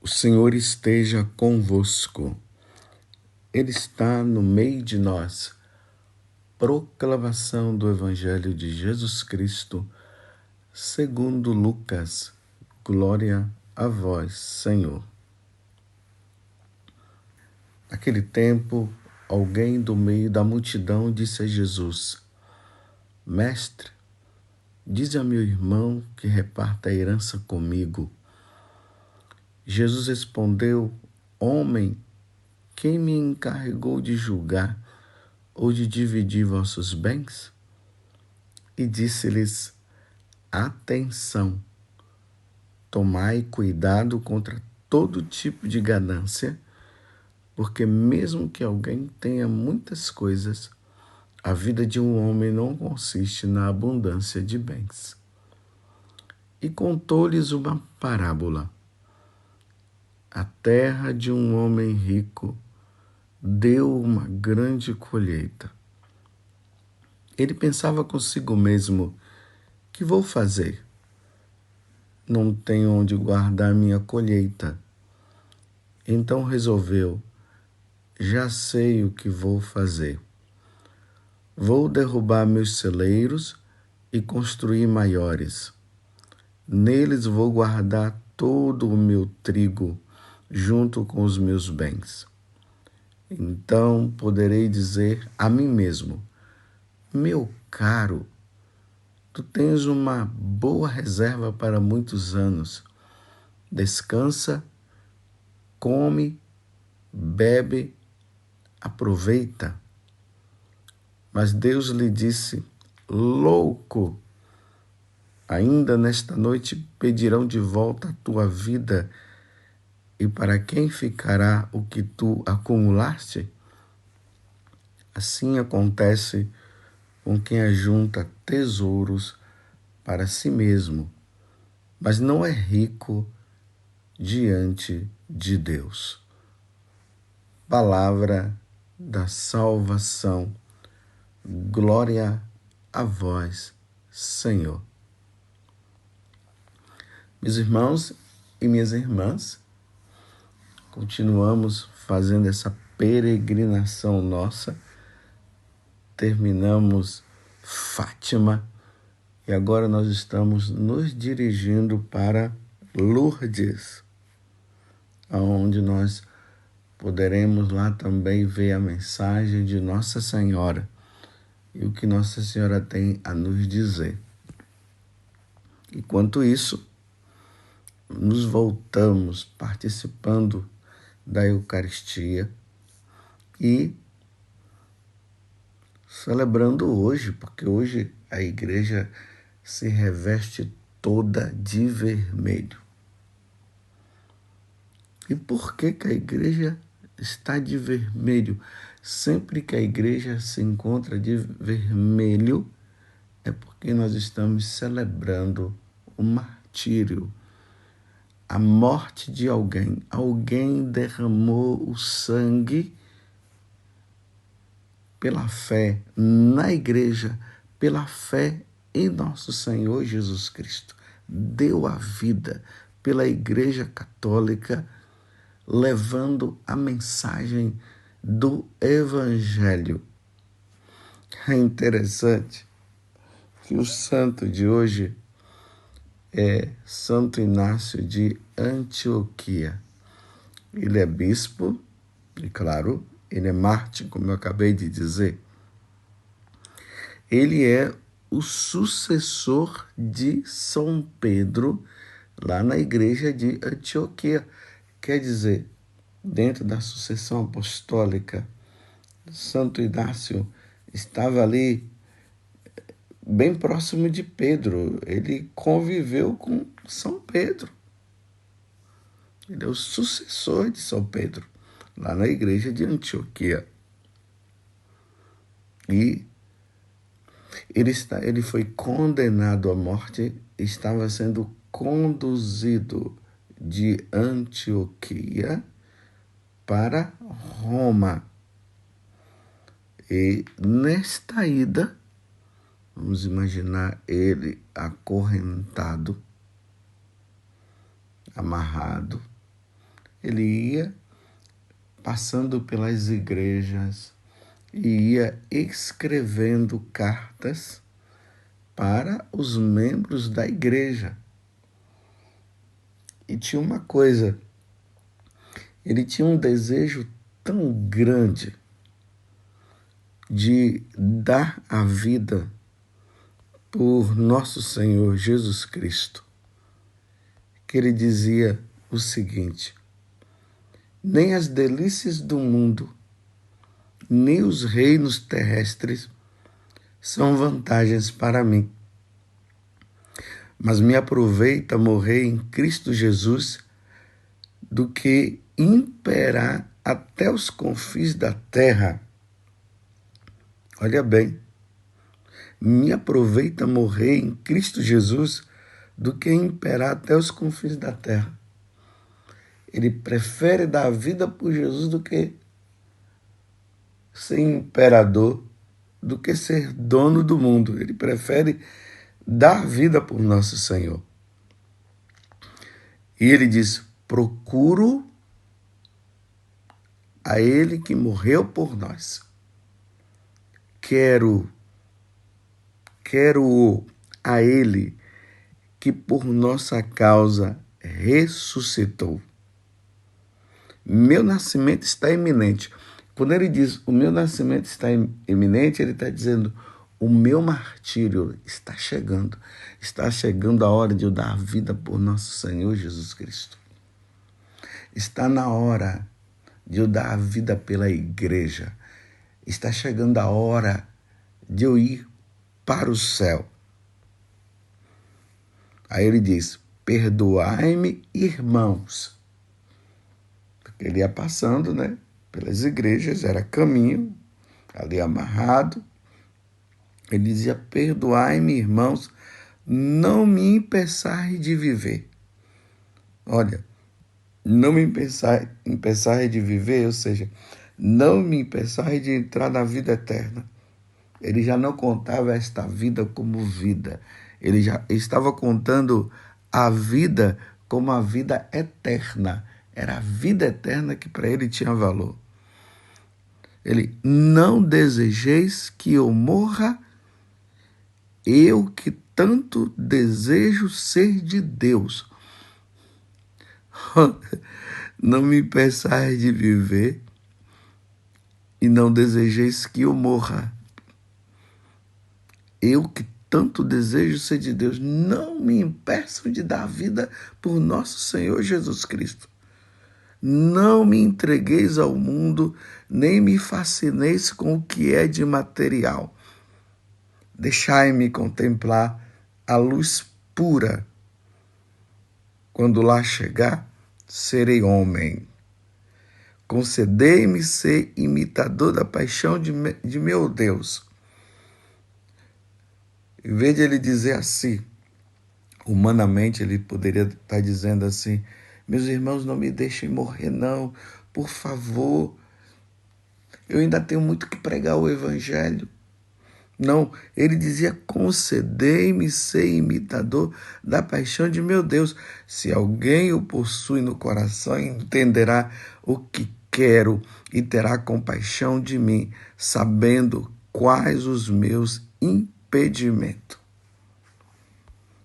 O Senhor esteja convosco. Ele está no meio de nós. Proclamação do Evangelho de Jesus Cristo, segundo Lucas. Glória a vós, Senhor. Naquele tempo, alguém do meio da multidão disse a Jesus: Mestre, dize a meu irmão que reparta a herança comigo. Jesus respondeu: Homem, quem me encarregou de julgar ou de dividir vossos bens? E disse-lhes: Atenção, tomai cuidado contra todo tipo de ganância, porque mesmo que alguém tenha muitas coisas, a vida de um homem não consiste na abundância de bens. E contou-lhes uma parábola. A terra de um homem rico deu uma grande colheita. Ele pensava consigo mesmo: que vou fazer? Não tenho onde guardar minha colheita. Então resolveu: já sei o que vou fazer. Vou derrubar meus celeiros e construir maiores. Neles vou guardar todo o meu trigo junto com os meus bens. Então poderei dizer a mim mesmo: meu caro, tu tens uma boa reserva para muitos anos. Descansa, come, bebe, aproveita. Mas Deus lhe disse: louco, ainda nesta noite pedirão de volta a tua vida, e para quem ficará o que tu acumulaste? Assim acontece com quem ajunta tesouros para si mesmo, mas não é rico diante de Deus. Palavra da salvação. Glória a vós, Senhor. Meus irmãos e minhas irmãs, continuamos fazendo essa peregrinação nossa. Terminamos Fátima e agora nós estamos nos dirigindo para Lourdes, onde nós poderemos lá também ver a mensagem de Nossa Senhora e o que Nossa Senhora tem a nos dizer. Enquanto isso, nos voltamos participando da Eucaristia e celebrando hoje, porque hoje a igreja se reveste toda de vermelho. E por que a igreja está de vermelho? Sempre que a igreja se encontra de vermelho, é porque nós estamos celebrando o martírio, a morte de alguém. Alguém derramou o sangue pela fé na igreja, pela fé em nosso Senhor Jesus Cristo. Deu a vida pela Igreja Católica, levando a mensagem do Evangelho. É interessante que o santo de hoje é Santo Inácio de Antioquia. Ele é bispo e, claro, ele é mártir, como eu acabei de dizer. Ele é o sucessor de São Pedro lá na igreja de Antioquia. Quer dizer, dentro da sucessão apostólica, Santo Inácio estava ali bem próximo de Pedro. Ele conviveu com São Pedro. Ele é o sucessor de São Pedro, lá na igreja de Antioquia. E ele foi condenado à morte, estava sendo conduzido de Antioquia para Roma. E nesta ida, vamos imaginar ele acorrentado, amarrado, ele ia passando pelas igrejas e ia escrevendo cartas para os membros da igreja. E tinha uma coisa, ele tinha um desejo tão grande de dar a vida por nosso Senhor Jesus Cristo, que ele dizia o seguinte: nem as delícias do mundo, nem os reinos terrestres são vantagens para mim, mas me aproveita morrer em Cristo Jesus do que imperar até os confins da terra. Olha bem, me aproveita morrer em Cristo Jesus do que imperar até os confins da terra. Ele prefere dar a vida por Jesus do que ser imperador, do que ser dono do mundo. Ele prefere dar a vida por nosso Senhor. E ele diz: procuro a ele que morreu por nós. Quero a ele que por nossa causa ressuscitou. Meu nascimento está iminente. Quando ele diz o meu nascimento está iminente, ele está dizendo o meu martírio está chegando. Está chegando a hora de eu dar a vida por nosso Senhor Jesus Cristo. Está na hora de eu dar a vida pela igreja. Está chegando a hora de eu ir para o céu. Aí ele diz: perdoai-me, irmãos. Porque ele ia passando, né, pelas igrejas, era caminho, ali amarrado. Ele dizia: perdoai-me, irmãos, não me impeçai de viver. Olha, não me impeçai de viver, ou seja, não me impeçai de entrar na vida eterna. Ele já não contava esta vida como vida. Ele já estava contando a vida como a vida eterna. Era a vida eterna que para ele tinha valor. Ele: não desejeis que eu morra, eu que tanto desejo ser de Deus. Não me impeçais de viver e não desejeis que eu morra. Eu que tanto desejo ser de Deus, não me impeçam de dar vida por nosso Senhor Jesus Cristo. Não me entregueis ao mundo, nem me fascineis com o que é de material. Deixai-me contemplar a luz pura. Quando lá chegar, serei homem. Concedei-me ser imitador da paixão de meu Deus. Em vez de ele dizer assim, humanamente ele poderia estar dizendo assim: meus irmãos, não me deixem morrer não, por favor. Eu ainda tenho muito que pregar o evangelho. Não, ele dizia: concedei-me ser imitador da paixão de meu Deus. Se alguém o possui no coração, entenderá o que quero e terá compaixão de mim, sabendo quais os meus impedimentos.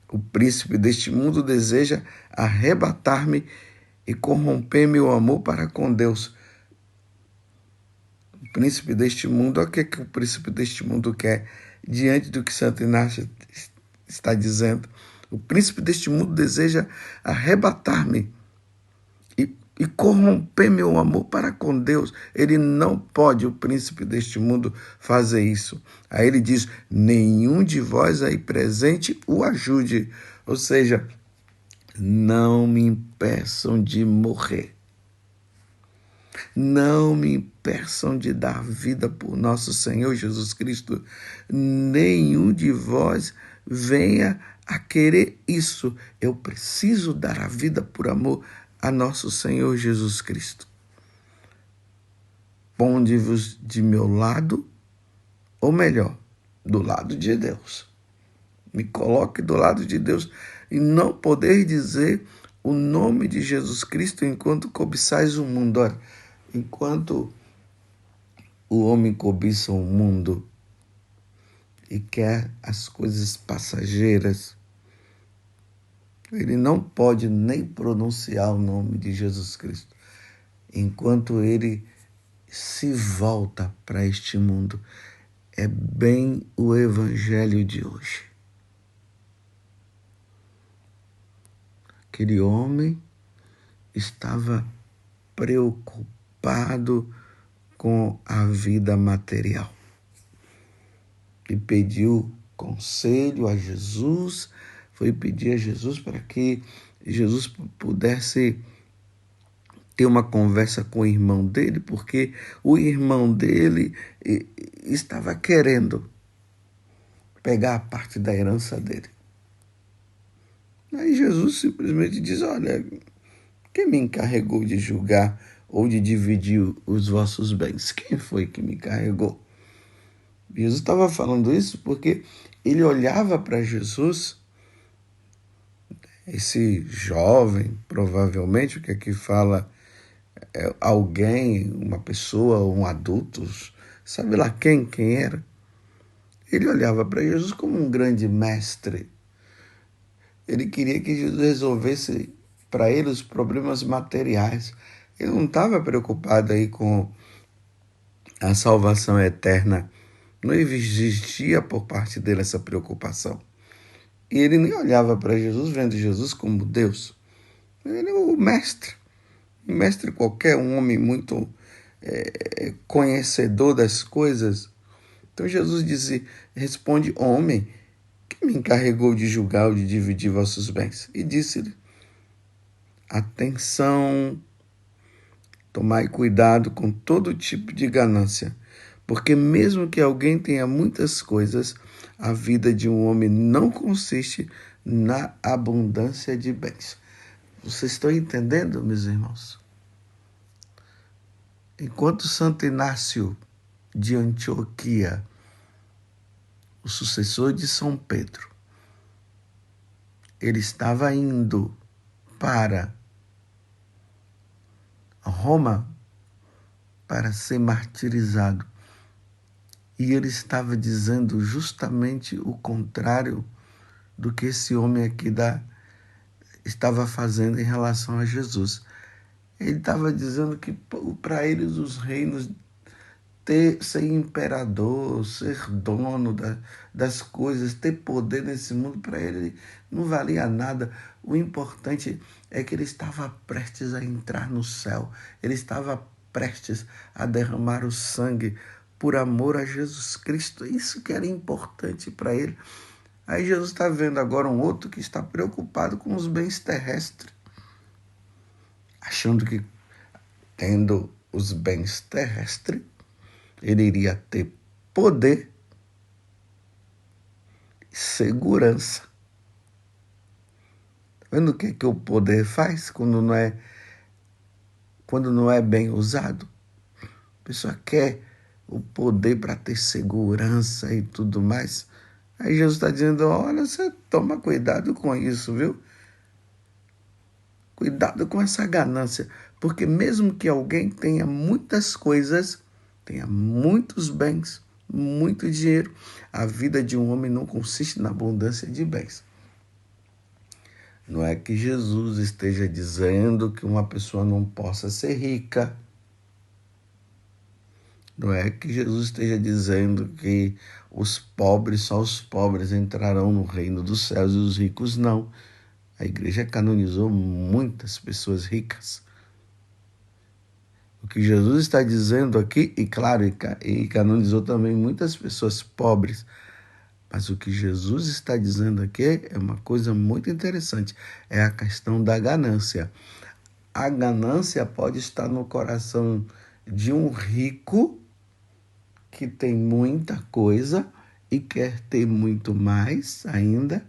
O príncipe deste mundo deseja arrebatar-me e corromper meu amor para com Deus. O príncipe deste mundo, olha o que o príncipe deste mundo quer, diante do que Santo Inácio está dizendo. O príncipe deste mundo deseja arrebatar-me e corromper meu amor para com Deus. Ele não pode, o príncipe deste mundo, fazer isso. Aí ele diz: nenhum de vós aí presente o ajude. Ou seja, não me impeçam de morrer. Não me impeçam de dar vida por nosso Senhor Jesus Cristo. Nenhum de vós venha a querer isso. Eu preciso dar a vida por amor a nosso Senhor Jesus Cristo. Ponde-vos de meu lado, ou melhor, do lado de Deus. Me coloque do lado de Deus e não poder dizer o nome de Jesus Cristo enquanto cobiçais o mundo. Olha, enquanto o homem cobiça o mundo e quer as coisas passageiras, ele não pode nem pronunciar o nome de Jesus Cristo, enquanto ele se volta para este mundo. É bem o evangelho de hoje. Aquele homem estava preocupado com a vida material e pediu conselho a Jesus, foi pedir a Jesus para que Jesus pudesse ter uma conversa com o irmão dele, porque o irmão dele estava querendo pegar a parte da herança dele. Aí Jesus simplesmente diz: olha, quem me encarregou de julgar ou de dividir os vossos bens? Quem foi que me encarregou? Jesus estava falando isso porque ele olhava para Jesus, esse jovem, provavelmente, o que aqui fala é alguém, uma pessoa, um adulto, sabe lá quem era? Ele olhava para Jesus como um grande mestre. Ele queria que Jesus resolvesse para ele os problemas materiais. Ele não estava preocupado aí com a salvação eterna. Não existia por parte dele essa preocupação. E ele nem olhava para Jesus, vendo Jesus como Deus. Ele é o mestre. Um mestre qualquer, um homem muito conhecedor das coisas. Então Jesus responde: homem, quem me encarregou de julgar ou de dividir vossos bens? E disse-lhe: atenção, tomai cuidado com todo tipo de ganância, porque mesmo que alguém tenha muitas coisas, a vida de um homem não consiste na abundância de bens. Vocês estão entendendo, meus irmãos? Enquanto Santo Inácio de Antioquia, o sucessor de São Pedro, ele estava indo para Roma para ser martirizado. E ele estava dizendo justamente o contrário do que esse homem aqui estava fazendo em relação a Jesus. Ele estava dizendo que para eles os reinos, ser imperador, ser dono das coisas, ter poder nesse mundo, para ele não valia nada. O importante é que ele estava prestes a entrar no céu. Ele estava prestes a derramar o sangue por amor a Jesus Cristo. Isso que era importante para ele. Aí Jesus está vendo agora um outro que está preocupado com os bens terrestres, achando que tendo os bens terrestres, ele iria ter poder e segurança. Tá vendo o que o poder faz quando não é bem usado? A pessoa quer o poder para ter segurança e tudo mais. Aí Jesus está dizendo: olha, você toma cuidado com isso, viu? Cuidado com essa ganância, porque mesmo que alguém tenha muitas coisas, tenha muitos bens, muito dinheiro, a vida de um homem não consiste na abundância de bens. Não é que Jesus esteja dizendo que uma pessoa não possa ser rica. Não é que Jesus esteja dizendo que só os pobres entrarão no reino dos céus e os ricos não. A igreja canonizou muitas pessoas ricas. O que Jesus está dizendo aqui, e claro, e canonizou também muitas pessoas pobres, mas o que Jesus está dizendo aqui é uma coisa muito interessante, é a questão da ganância. A ganância pode estar no coração de um rico que tem muita coisa e quer ter muito mais ainda,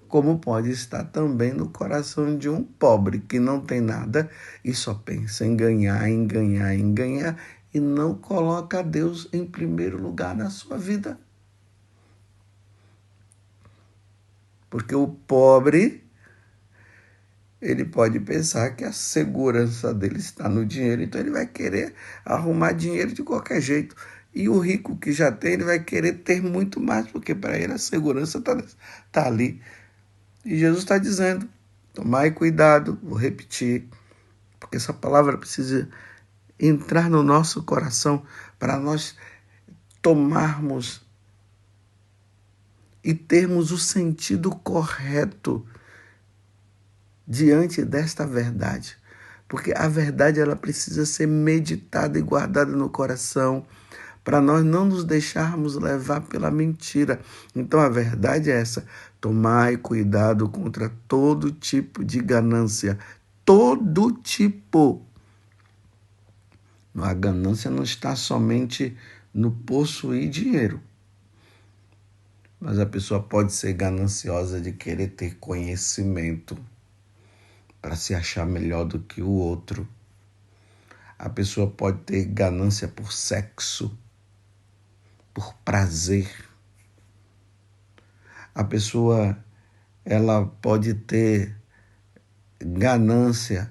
como pode estar também no coração de um pobre que não tem nada e só pensa em ganhar, em ganhar, em ganhar e não coloca Deus em primeiro lugar na sua vida. Porque o pobre, ele pode pensar que a segurança dele está no dinheiro, então ele vai querer arrumar dinheiro de qualquer jeito. E o rico que já tem, ele vai querer ter muito mais, porque para ele a segurança tá ali. E Jesus está dizendo, tomai cuidado, vou repetir, porque essa palavra precisa entrar no nosso coração para nós tomarmos e termos o sentido correto diante desta verdade. Porque a verdade ela precisa ser meditada e guardada no coração para nós não nos deixarmos levar pela mentira. Então a verdade é essa: tomai cuidado contra todo tipo de ganância. Todo tipo. A ganância não está somente no possuir dinheiro. Mas a pessoa pode ser gananciosa de querer ter conhecimento para se achar melhor do que o outro. A pessoa pode ter ganância por sexo, por prazer. A pessoa ela pode ter ganância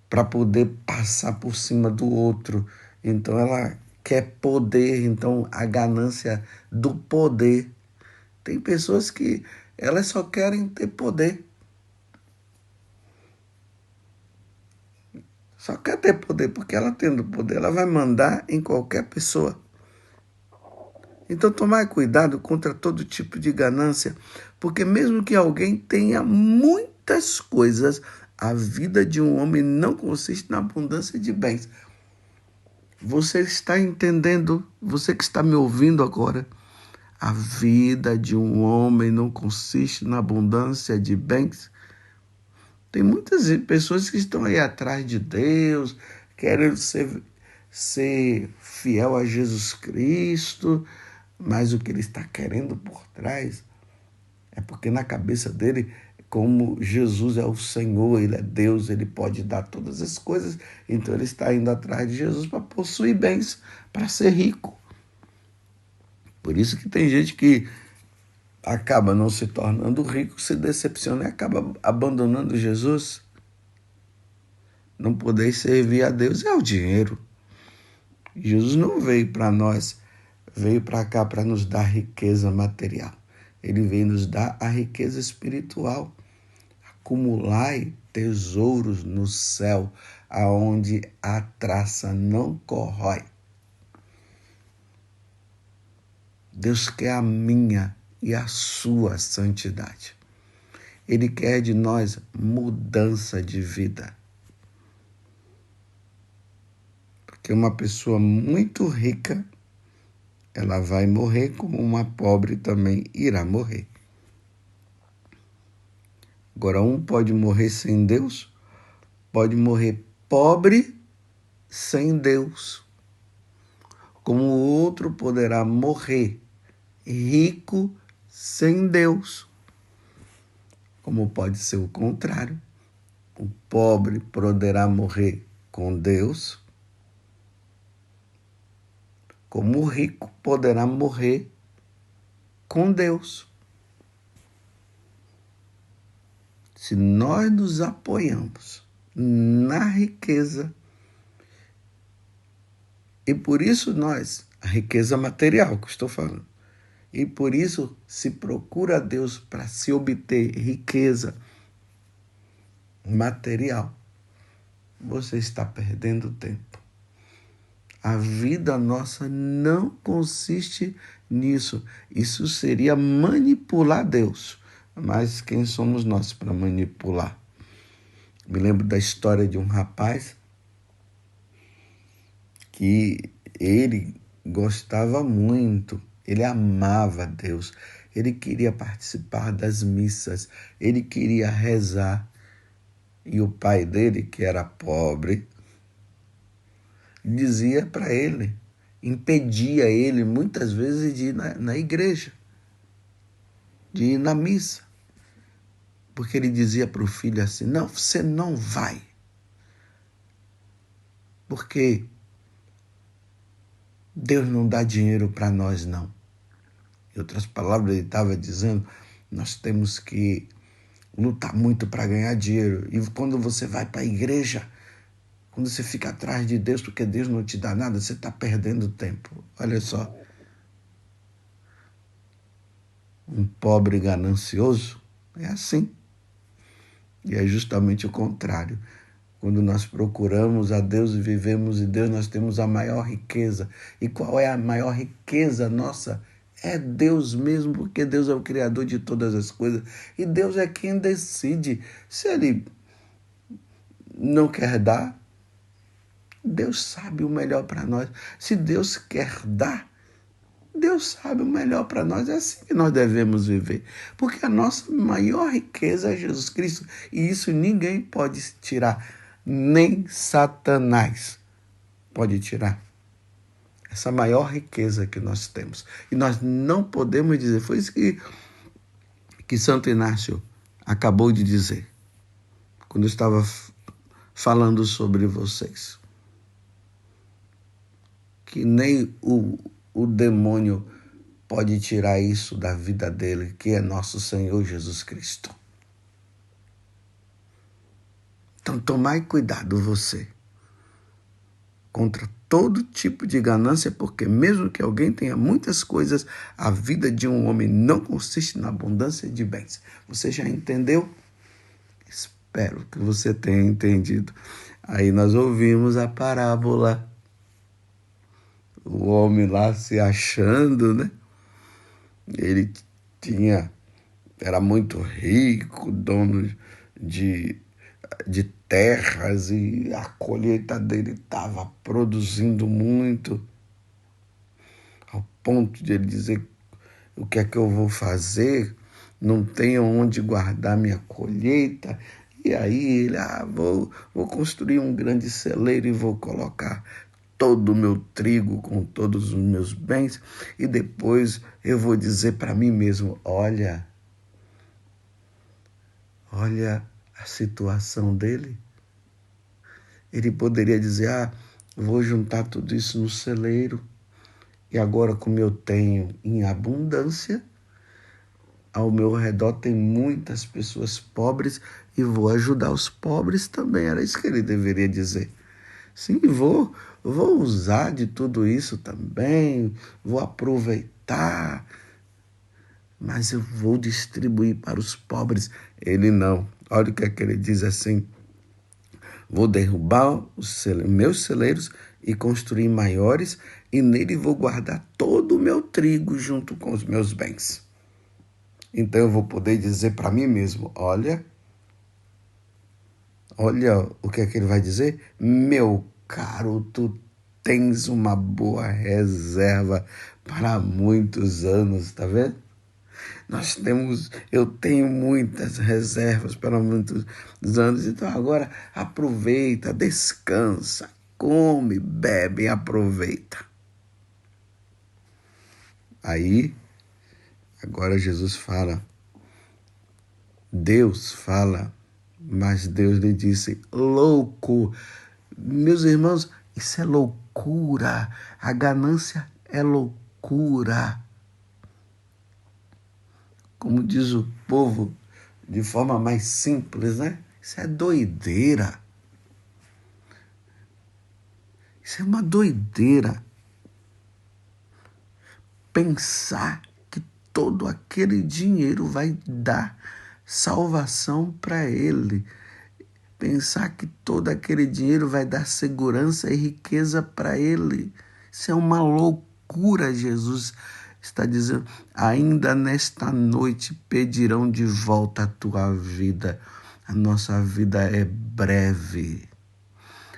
para poder passar por cima do outro. Então ela quer poder, então a ganância do poder. Tem pessoas que elas só querem ter poder. Só quer ter poder, porque ela tendo poder, ela vai mandar em qualquer pessoa. Então, tomar cuidado contra todo tipo de ganância, porque mesmo que alguém tenha muitas coisas, a vida de um homem não consiste na abundância de bens. Você está entendendo? Você que está me ouvindo agora, a vida de um homem não consiste na abundância de bens. Tem muitas pessoas que estão aí atrás de Deus, querendo ser fiel a Jesus Cristo, mas o que ele está querendo por trás é porque na cabeça dele, como Jesus é o Senhor, ele é Deus, ele pode dar todas as coisas, então ele está indo atrás de Jesus para possuir bens, para ser rico. Por isso que tem gente que acaba não se tornando rico, se decepciona e acaba abandonando Jesus. Não poder servir a Deus é o dinheiro. Jesus não veio para nós, veio para cá para nos dar riqueza material. Ele veio nos dar a riqueza espiritual. Acumulai tesouros no céu, aonde a traça não corrói. Deus quer a minha e a sua santidade. Ele quer de nós mudança de vida. Porque uma pessoa muito rica, ela vai morrer, como uma pobre também irá morrer. Agora, um pode morrer sem Deus, pode morrer pobre sem Deus. Como o outro poderá morrer rico sem Deus. Como pode ser o contrário. O pobre poderá morrer com Deus, como o rico poderá morrer com Deus. Se nós nos apoiamos na riqueza, e por isso a riqueza material que estou falando, e por isso se procura a Deus para se obter riqueza material, você está perdendo tempo. A vida nossa não consiste nisso. Isso seria manipular Deus. Mas quem somos nós para manipular? Me lembro da história de um rapaz que ele gostava muito, ele amava Deus, ele queria participar das missas, ele queria rezar. E o pai dele, que era pobre, dizia para ele, impedia ele muitas vezes de ir na igreja, de ir na missa. Porque ele dizia para o filho assim, não, você não vai. Porque Deus não dá dinheiro para nós, não. Em outras palavras, ele estava dizendo, nós temos que lutar muito para ganhar dinheiro. E quando você vai para a igreja, quando você fica atrás de Deus, porque Deus não te dá nada, você está perdendo tempo. Olha só, um pobre ganancioso é assim. E é justamente o contrário. Quando nós procuramos a Deus e vivemos em Deus, nós temos a maior riqueza. E qual é a maior riqueza nossa? É Deus mesmo, porque Deus é o Criador de todas as coisas. E Deus é quem decide. Se Ele não quer dar, Deus sabe o melhor para nós. Se Deus quer dar, Deus sabe o melhor para nós. É assim que nós devemos viver. Porque a nossa maior riqueza é Jesus Cristo. E isso ninguém pode tirar. Nem Satanás pode tirar. Essa maior riqueza que nós temos. E nós não podemos dizer. Foi isso que Santo Inácio acabou de dizer. Quando eu estava falando sobre vocês. Que nem o demônio pode tirar isso da vida dele, que é nosso Senhor Jesus Cristo. Então, tomai cuidado você contra todo tipo de ganância, porque mesmo que alguém tenha muitas coisas, a vida de um homem não consiste na abundância de bens. Você já entendeu? Espero que você tenha entendido. Aí nós ouvimos a parábola. O homem lá se achando, né? Ele era muito rico, dono de terras, e a colheita dele estava produzindo muito, ao ponto de ele dizer: o que é que eu vou fazer? Não tenho onde guardar minha colheita. E aí ele, vou construir um grande celeiro e vou colocar todo o meu trigo com todos os meus bens, e depois eu vou dizer para mim mesmo: olha a situação dele. Ele poderia dizer: vou juntar tudo isso no celeiro, e agora, como eu tenho em abundância, ao meu redor tem muitas pessoas pobres e vou ajudar os pobres também. Era isso que ele deveria dizer. Sim, vou usar de tudo isso também, vou aproveitar, mas eu vou distribuir para os pobres. Ele não. Olha o que é que ele diz assim: vou derrubar os meus celeiros e construir maiores, e nele vou guardar todo o meu trigo junto com os meus bens. Então eu vou poder dizer para mim mesmo: olha o que é que ele vai dizer? Meu caro, tu tens uma boa reserva para muitos anos, tá vendo? Eu tenho muitas reservas para muitos anos, então agora aproveita, descansa, come, bebe, aproveita. Aí, agora Jesus fala, Deus fala, mas Deus lhe disse: louco. Meus irmãos, isso é loucura. A ganância é loucura. Como diz o povo, de forma mais simples, né? Isso é doideira. Isso é uma doideira. Pensar que todo aquele dinheiro vai dar salvação para ele. Pensar que todo aquele dinheiro vai dar segurança e riqueza para ele. Isso é uma loucura. Jesus está dizendo: ainda nesta noite pedirão de volta a tua vida. A nossa vida é breve.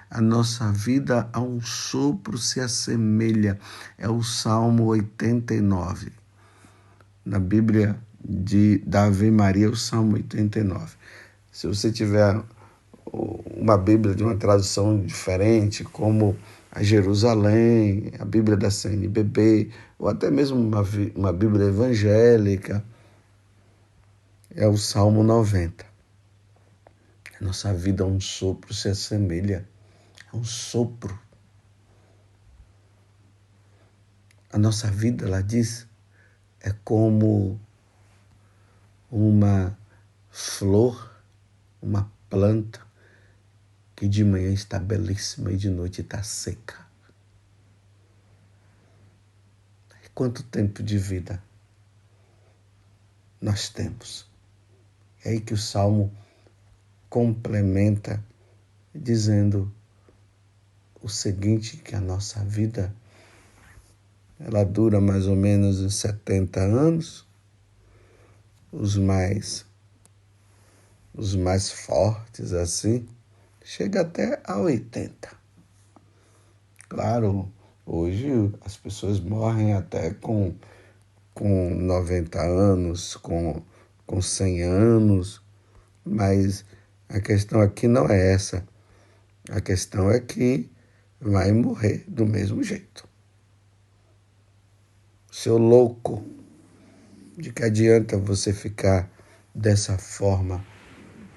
A nossa vida a um sopro se assemelha. É o Salmo 89. Na Bíblia da Ave Maria, o Salmo 89. Se você tiver uma Bíblia de uma tradução diferente, como a Jerusalém, a Bíblia da CNBB, ou até mesmo uma Bíblia evangélica, é o Salmo 90. A nossa vida a um sopro se assemelha. É um sopro. A nossa vida, ela diz, é como uma flor, uma planta que de manhã está belíssima e de noite está seca. Quanto tempo de vida nós temos? É aí que o Salmo complementa dizendo o seguinte, que a nossa vida ela dura mais ou menos uns 70 anos, os mais fortes assim, chega até a 80. Claro, hoje as pessoas morrem até com 90 anos, com 100 anos, mas a questão aqui não é essa. A questão é que vai morrer do mesmo jeito. Seu louco, de que adianta você ficar dessa forma,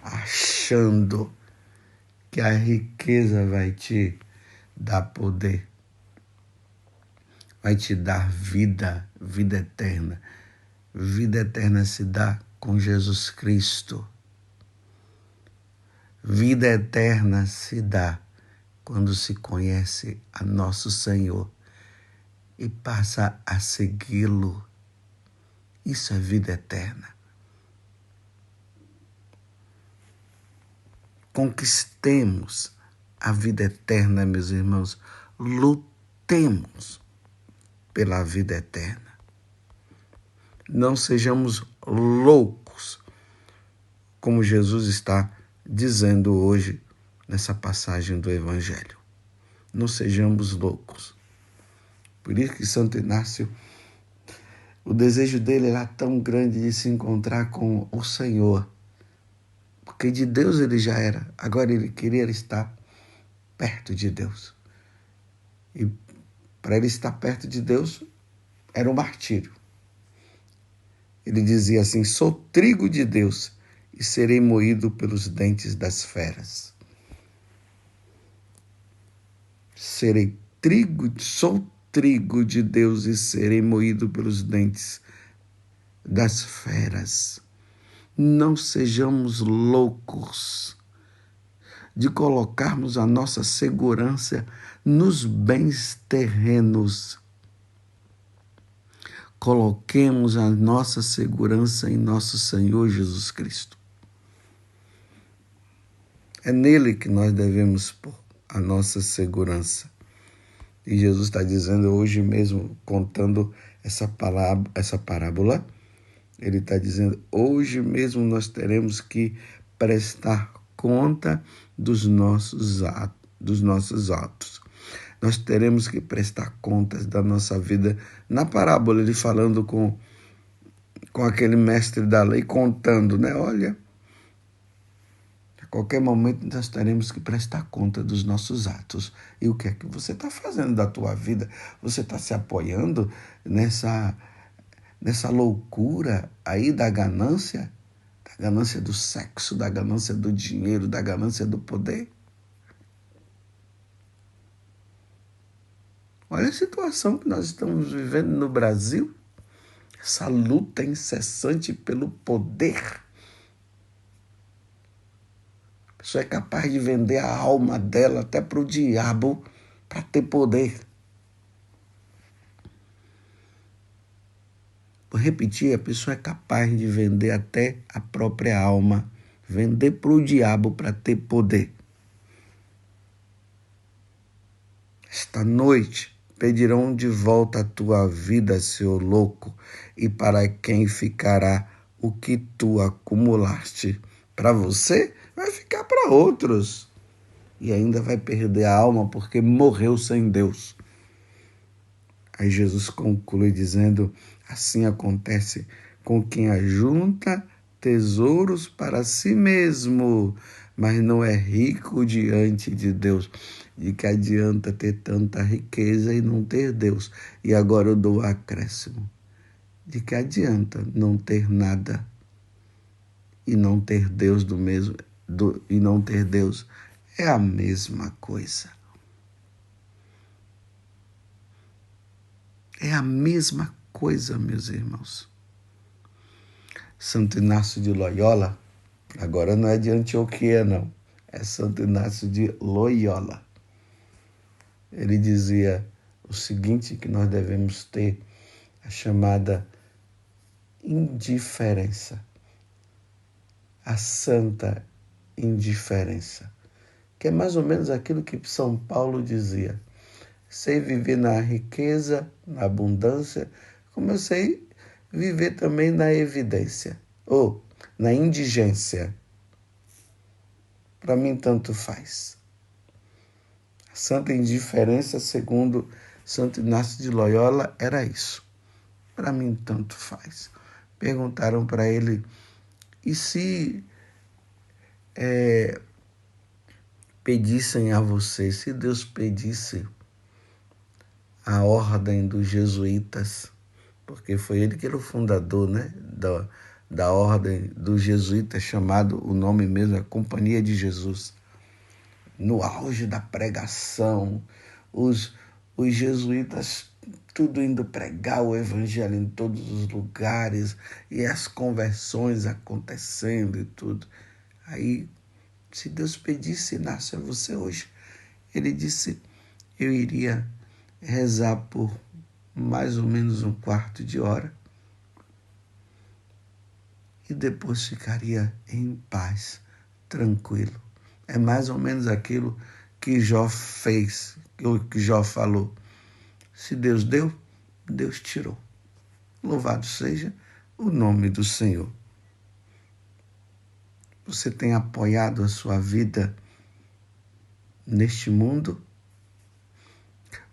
achando que a riqueza vai te dar poder, vai te dar vida, vida eterna. Vida eterna se dá com Jesus Cristo. Vida eterna se dá quando se conhece a nosso Senhor e passa a segui-lo. Isso é vida eterna. Conquistemos a vida eterna, meus irmãos. Lutemos pela vida eterna. Não sejamos loucos, como Jesus está dizendo hoje nessa passagem do Evangelho. Não sejamos loucos. Por isso que Santo Inácio, o desejo dele era tão grande de se encontrar com o Senhor, porque de Deus ele já era, agora ele queria estar perto de Deus. E para ele estar perto de Deus, era um martírio. Ele dizia assim: sou trigo de Deus e serei moído pelos dentes das feras. Sou trigo de Deus e serei moído pelos dentes das feras. Não sejamos loucos de colocarmos a nossa segurança nos bens terrenos. Coloquemos a nossa segurança em nosso Senhor Jesus Cristo. É nele que nós devemos pôr a nossa segurança. E Jesus está dizendo hoje mesmo, contando essa parábola, ele está dizendo, hoje mesmo nós teremos que prestar conta dos nossos atos. Nós teremos que prestar contas da nossa vida. Na parábola, ele falando com aquele mestre da lei, contando, né? Olha, a qualquer momento nós teremos que prestar conta dos nossos atos. E o que é que você está fazendo da tua vida? Você está se apoiando nessa loucura aí da ganância do sexo, da ganância do dinheiro, da ganância do poder? Olha a situação que nós estamos vivendo no Brasil, essa luta incessante pelo poder. A pessoa é capaz de vender a alma dela até para o diabo para ter poder. Vou repetir, a pessoa é capaz de vender até a própria alma, vender para o diabo para ter poder. Esta noite pedirão de volta a tua vida, seu louco, e para quem ficará o que tu acumulaste? Para você, vai ficar para outros. E ainda vai perder a alma porque morreu sem Deus. Aí Jesus conclui dizendo, assim acontece com quem ajunta tesouros para si mesmo, mas não é rico diante de Deus. De que adianta ter tanta riqueza e não ter Deus? E agora eu dou o acréscimo. De que adianta não ter nada e não ter Deus e não ter Deus? É a mesma coisa. É a mesma coisa, meus irmãos. Santo Inácio de Loyola, Agora não é de Antioquia, não. É Santo Inácio de Loyola. Ele dizia o seguinte, que nós devemos ter a chamada indiferença, a santa indiferença, que é mais ou menos aquilo que São Paulo dizia: sei viver na riqueza, na abundância, como eu sei viver também na evidência, ou na indigência. Para mim, tanto faz. A santa indiferença, segundo Santo Inácio de Loyola, era isso. Para mim, tanto faz. Perguntaram para ele, e se pedissem a você, se Deus pedisse a ordem dos jesuítas, porque foi ele que era o fundador, né, da ordem dos jesuítas, chamado, o nome mesmo é Companhia de Jesus. No auge da pregação, os jesuítas tudo indo pregar o evangelho em todos os lugares e as conversões acontecendo e tudo. Aí, se Deus pedisse, Inácio, a você hoje, ele disse, eu iria rezar por mais ou menos um quarto de hora e depois ficaria em paz, tranquilo. É mais ou menos aquilo que Jó fez, que Jó falou. Se Deus deu, Deus tirou. Louvado seja o nome do Senhor. Você tem apoiado a sua vida neste mundo?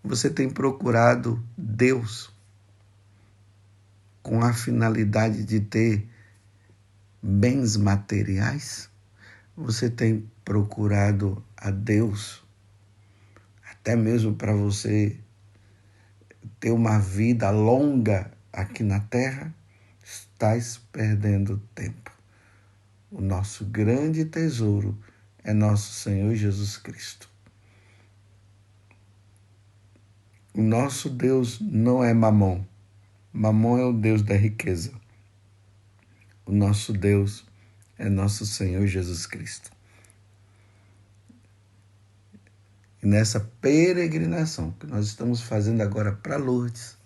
Você tem procurado Deus com a finalidade de ter bens materiais? Você tem procurado a Deus até mesmo para você ter uma vida longa aqui na terra? Estás perdendo tempo. O nosso grande tesouro é nosso Senhor Jesus Cristo. O nosso Deus não é Mamon. Mamon é o Deus da riqueza. O nosso Deus é nosso Senhor Jesus Cristo. E nessa peregrinação que nós estamos fazendo agora para Lourdes,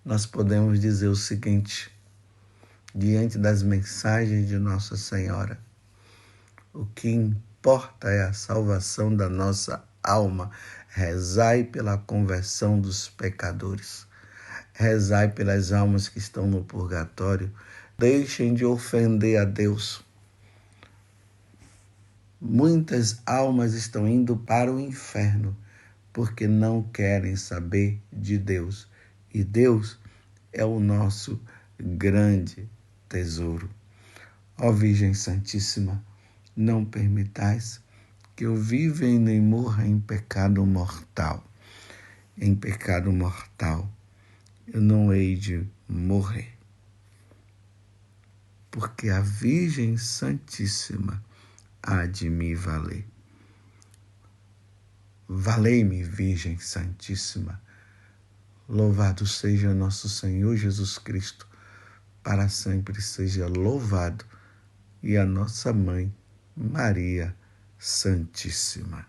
nós podemos dizer o seguinte, diante das mensagens de Nossa Senhora: o que importa é a salvação da nossa alma. Rezai pela conversão dos pecadores. Rezai pelas almas que estão no purgatório. Deixem de ofender a Deus. Muitas almas estão indo para o inferno porque não querem saber de Deus. E Deus é o nosso grande tesouro. Ó Virgem Santíssima, não permitais que eu viva e nem morra em pecado mortal. Em pecado mortal eu não hei de morrer. Porque a Virgem Santíssima há de me valer. Valei-me, Virgem Santíssima. Louvado seja nosso Senhor Jesus Cristo, para sempre seja louvado, e a nossa Mãe, Maria Santíssima.